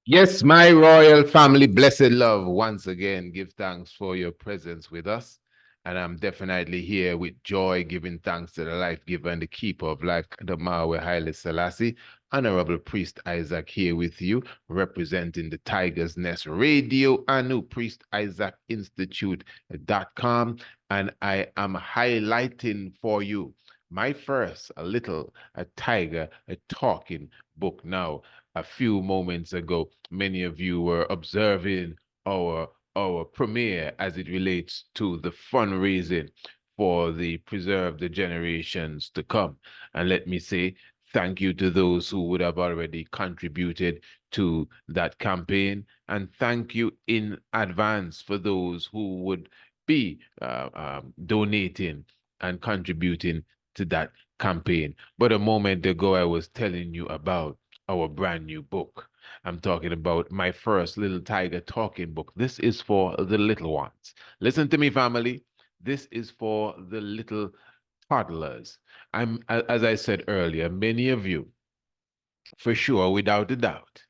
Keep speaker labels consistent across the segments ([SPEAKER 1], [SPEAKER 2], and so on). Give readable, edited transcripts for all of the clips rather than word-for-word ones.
[SPEAKER 1] Yes, my royal family, blessed love, once again, give thanks for your presence with us. And I'm definitely here with joy, giving thanks to the life giver and the keeper of life, the Mawe Haile Selassie, Honorable Priest Isaac here with you, representing the Tiger's Nest Radio, Anu Priest Isaac Institute.com. And I am highlighting for you my first, a tiger, a talking book now. A few moments ago, many of you were observing our our premiere as it relates to the fundraising for the Preserve the Generations to Come. And let me say thank you to those who would have already contributed to that campaign. And thank you in advance for those who would be donating and contributing to that campaign. But a moment ago, I was telling you about our brand new book. I'm talking about my first Little Tiger talking book. This is for the little ones. Listen to me, family. This is for the little toddlers. As I said earlier, many of you, for sure, without a doubt,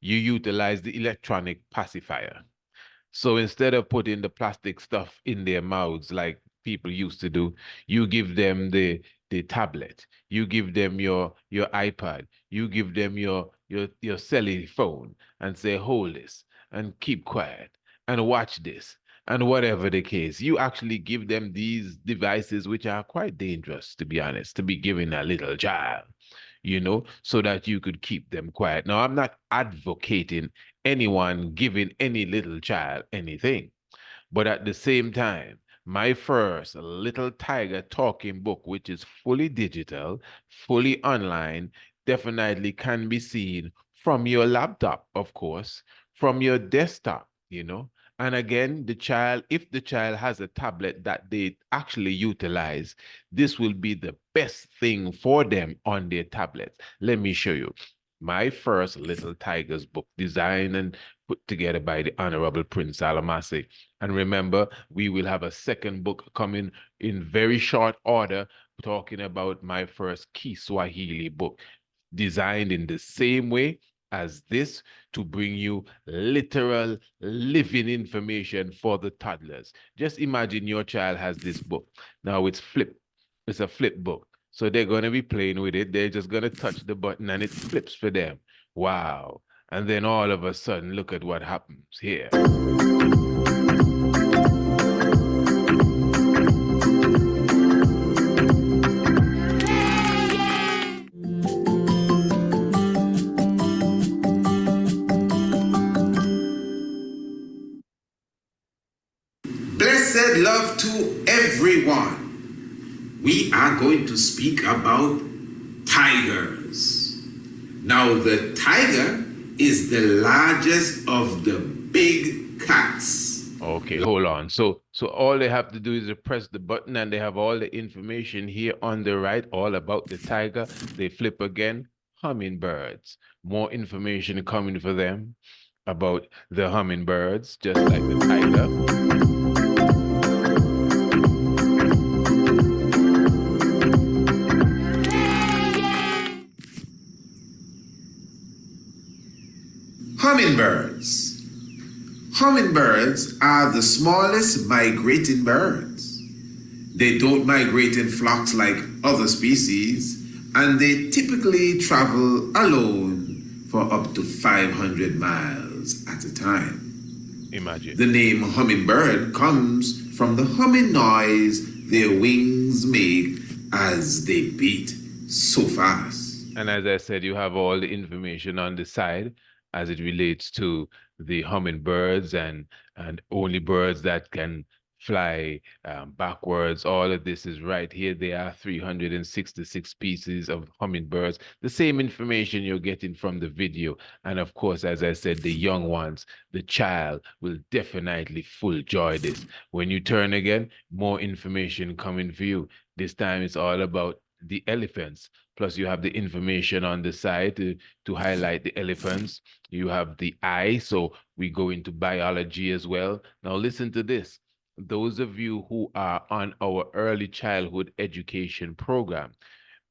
[SPEAKER 1] you utilize the electronic pacifier. So instead of putting the plastic stuff in their mouths like people used to do, you give them the tablet, you give them your iPad, you give them your cellular phone and say, hold this and keep quiet and watch this. And whatever the case, you actually give them these devices, which are quite dangerous, to be honest, to be giving a little child, so that you could keep them quiet. Now, I'm not advocating anyone giving any little child anything. But at the same time, my first Little Tiger talking book, which is fully digital, fully online, definitely can be seen from your laptop, of course, from your desktop. And again, if the child has a tablet that they actually utilize, this will be the best thing for them on their tablets. Let me show you. My first Little Tigers book, designed and put together by the Honorable Prince Alamasi. And remember, we will have a second book coming in very short order, talking about my first Kiswahili book, designed in the same way as this to bring you literal living information for the toddlers. Just imagine your child has this book. Now it's a flip book. So they're going to be playing with it. They're just going to touch the button and it flips for them. Wow. And then all of a sudden, look at what happens here.
[SPEAKER 2] Blessed love to everyone. We are going to speak about tigers. Now, the tiger is the largest of the big cats.
[SPEAKER 1] Okay, hold on. So all they have to do is to press the button and they have all the information here on the right, all about the tiger. They flip again, hummingbirds. More information coming for them about the hummingbirds, just like the tiger.
[SPEAKER 2] Hummingbirds. Hummingbirds are the smallest migrating birds. They don't migrate in flocks like other species, and they typically travel alone for up to 500 miles at a time.
[SPEAKER 1] Imagine.
[SPEAKER 2] The name hummingbird comes from the humming noise their wings make as they beat so fast.
[SPEAKER 1] And as I said, you have all the information on the side as it relates to the hummingbirds and only birds that can fly backwards. All of this is right here. There are 366 species of hummingbirds. The same information you're getting from the video. And of course, as I said, the young ones, the child will definitely full joy this. When you turn again, more information coming for you. This time it's all about the elephants. Plus, you have the information on the side to highlight the elephants. You have the eye, so we go into biology as well. Now, listen to this. Those of you who are on our early childhood education program,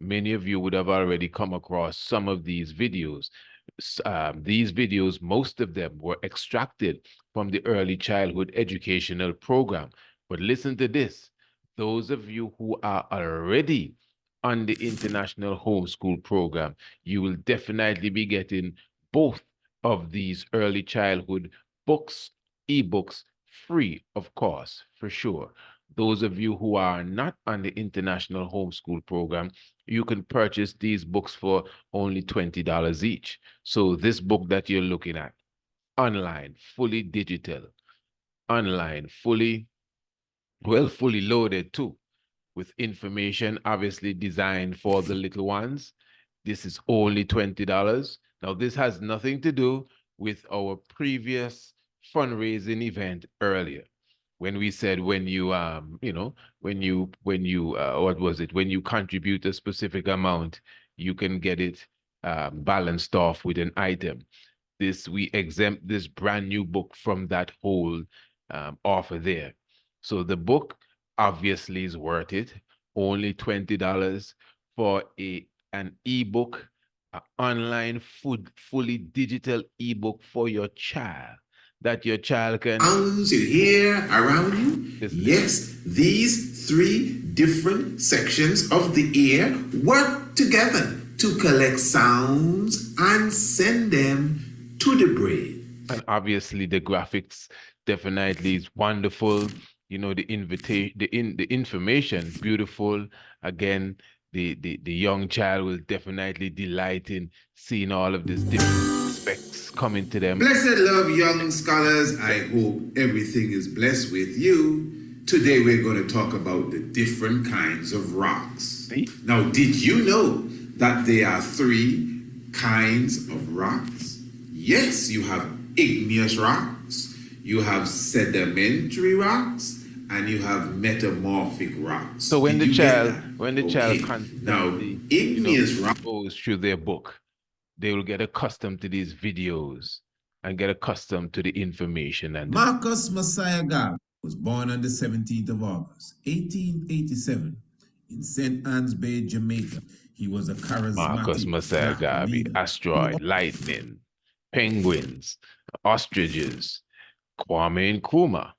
[SPEAKER 1] many of you would have already come across some of these videos. These videos, most of them were extracted from the early childhood educational program. But listen to this. Those of you who are already on the international homeschool program, you will definitely be getting both of these early childhood books, ebooks, free, of course, for sure. Those of you who are not on the international homeschool program, you can purchase these books for only $20 each. So this book that you're looking at, online, fully digital, online, fully loaded too, with information obviously designed for the little ones. This is only $20. Now, this has nothing to do with our previous fundraising event earlier when we said when you what was it, when you contribute a specific amount, you can get it balanced off with an item. We exempt this brand new book from that whole offer there. So the book obviously is worth it. Only $20 for an ebook, an online fully digital ebook for your child that your child can
[SPEAKER 2] Sounds you hear around you?
[SPEAKER 1] just listen.
[SPEAKER 2] Yes, these three different sections of the ear work together to collect sounds and send them to the brain.
[SPEAKER 1] And obviously the graphics definitely is wonderful. You know, the information, beautiful. Again, the young child will definitely delight in seeing all of these different aspects coming to them.
[SPEAKER 2] Blessed love, young scholars. I hope everything is blessed with you. Today we're going to talk about the different kinds of rocks.
[SPEAKER 1] See?
[SPEAKER 2] Now, did you know that there are three kinds of rocks? Yes, you have igneous rocks, you have sedimentary rocks, and you have metamorphic rocks.
[SPEAKER 1] So when
[SPEAKER 2] Did
[SPEAKER 1] the
[SPEAKER 2] you get
[SPEAKER 1] child,
[SPEAKER 2] that?
[SPEAKER 1] when the
[SPEAKER 2] Okay.
[SPEAKER 1] child
[SPEAKER 2] Now,
[SPEAKER 1] constantly,
[SPEAKER 2] igneous rock.
[SPEAKER 1] goes through their book, they will get accustomed to these videos and get accustomed to the information. And
[SPEAKER 3] Marcus Messiah Garvey was born on the 17th of August, 1887, in St. Ann's Bay, Jamaica. He was a
[SPEAKER 1] Marcus
[SPEAKER 3] charismatic
[SPEAKER 1] Messiah
[SPEAKER 3] black
[SPEAKER 1] Garvey,
[SPEAKER 3] leader.
[SPEAKER 1] asteroid, lightning, penguins, ostriches, Kwame Nkrumah.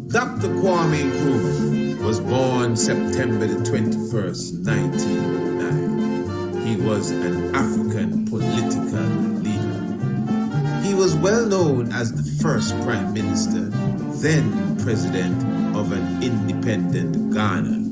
[SPEAKER 3] Dr. Kwame Nkrumah was born September the 21st, 1909. He was an African political leader. He was well known as the first Prime Minister, then President of an independent Ghana,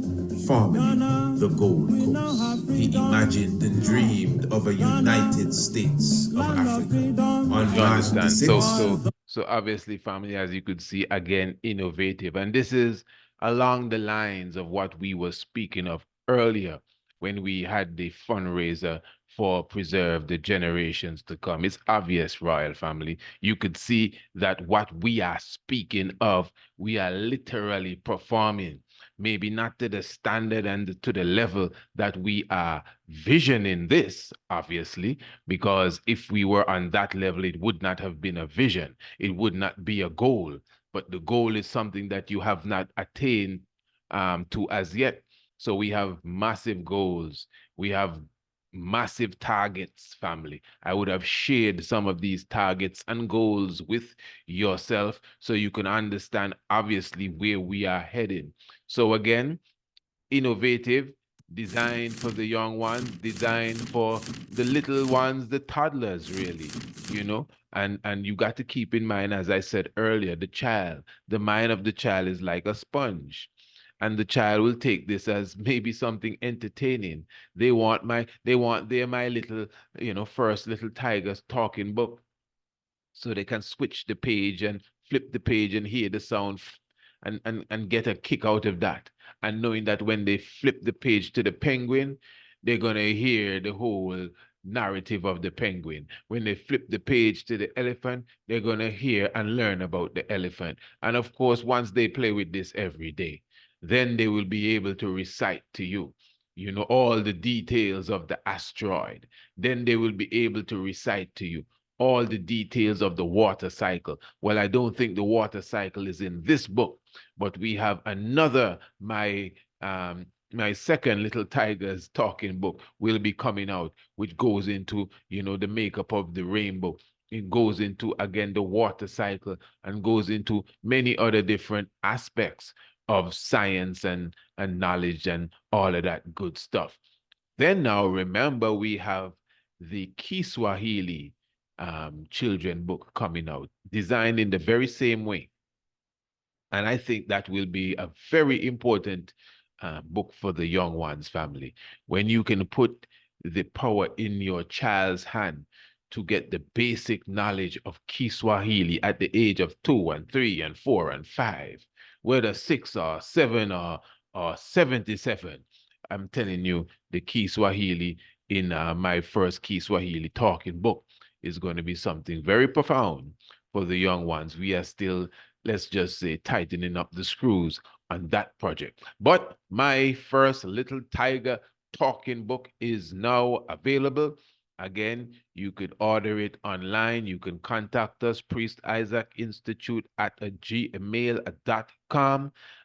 [SPEAKER 3] formerly the Gold Coast. He imagined and dreamed of a United States of Africa. On
[SPEAKER 1] You
[SPEAKER 3] March the
[SPEAKER 1] understand?
[SPEAKER 3] 6th,
[SPEAKER 1] So obviously, family, as you could see, again, innovative. And this is along the lines of what we were speaking of earlier when we had the fundraiser for Preserve the Generations to Come. It's obvious, Royal Family. You could see that what we are speaking of, we are literally performing. Maybe not to the standard and to the level that we are visioning this, obviously, because if we were on that level, it would not have been a vision. It would not be a goal. But the goal is something that you have not attained to as yet. So we have massive goals. We have massive targets, family. I would have shared some of these targets and goals with yourself so you can understand, obviously, where we are heading. So again, innovative, designed for the young ones, designed for the little ones, the toddlers, really, and you got to keep in mind, as I said earlier, the mind of the child is like a sponge. And the child will take this as maybe something entertaining. They're my little, first little tigers talking book. So they can switch the page and flip the page and hear the sound and get a kick out of that. And knowing that when they flip the page to the penguin, they're going to hear the whole narrative of the penguin. When they flip the page to the elephant, they're going to hear and learn about the elephant. And of course, once they play with this every day, then they will be able to recite to you, all the details of the asteroid. Then they will be able to recite to you all the details of the water cycle. Well, I don't think the water cycle is in this book, but we have another, my my second Little Tigers talking book will be coming out, which goes into, the makeup of the rainbow. It goes into, again, the water cycle, and goes into many other different aspects of science and knowledge and all of that good stuff. Then now remember, we have the Kiswahili children book coming out, designed in the very same way. And I think that will be a very important book for the young ones, family. When you can put the power in your child's hand to get the basic knowledge of Kiswahili at the age of 2 and 3 and 4 and 5, whether 6 or 7 or 77, I'm telling you, the Kiswahili in my first Kiswahili talking book is going to be something very profound for the young ones. We are still, let's just say, tightening up the screws on that project. But my first Little Tiger talking book is now available. Again, you could order it online. You can contact us, Priest Isaac Institute at gmail.com,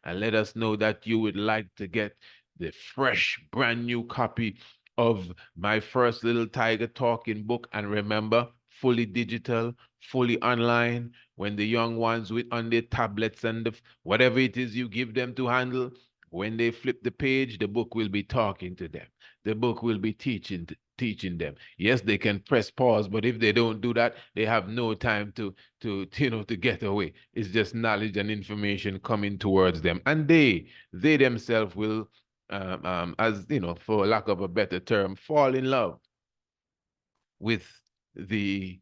[SPEAKER 1] and let us know that you would like to get the fresh, brand new copy of my first Little Tiger talking book. And remember, fully digital, fully online. When the young ones on their tablets and whatever it is you give them to handle, when they flip the page, the book will be talking to them. The book will be teaching them. Yes, they can press pause, but if they don't do that, they have no time to get away. It's just knowledge and information coming towards them, and they themselves will, as for lack of a better term, fall in love with the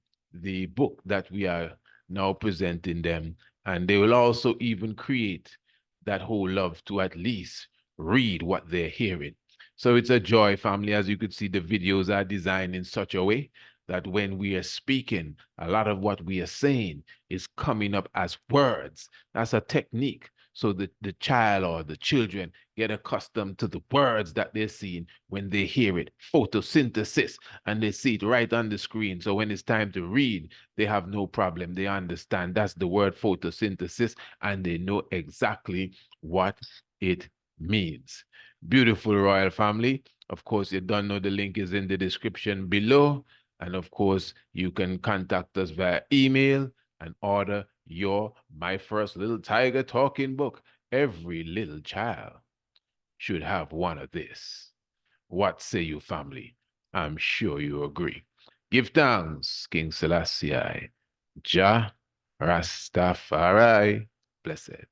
[SPEAKER 1] book that we are now presenting them, and they will also even create that whole love to at least read what they're hearing. So it's a joy, family. As you could see, the videos are designed in such a way that when we are speaking, a lot of what we are saying is coming up as words. That's a technique. So the child or the children get accustomed to the words that they're seeing when they hear it. Photosynthesis, and they see it right on the screen. So when it's time to read, they have no problem. They understand that's the word photosynthesis, and they know exactly what it means. Beautiful royal family. Of course, you don't know, the link is in the description below. And of course, you can contact us via email and order your My First Little Tiger talking book. Every little child should have one of this. What say you, family? I'm sure you agree. Give thanks, King Selassie. Jah Rastafari. Blessed.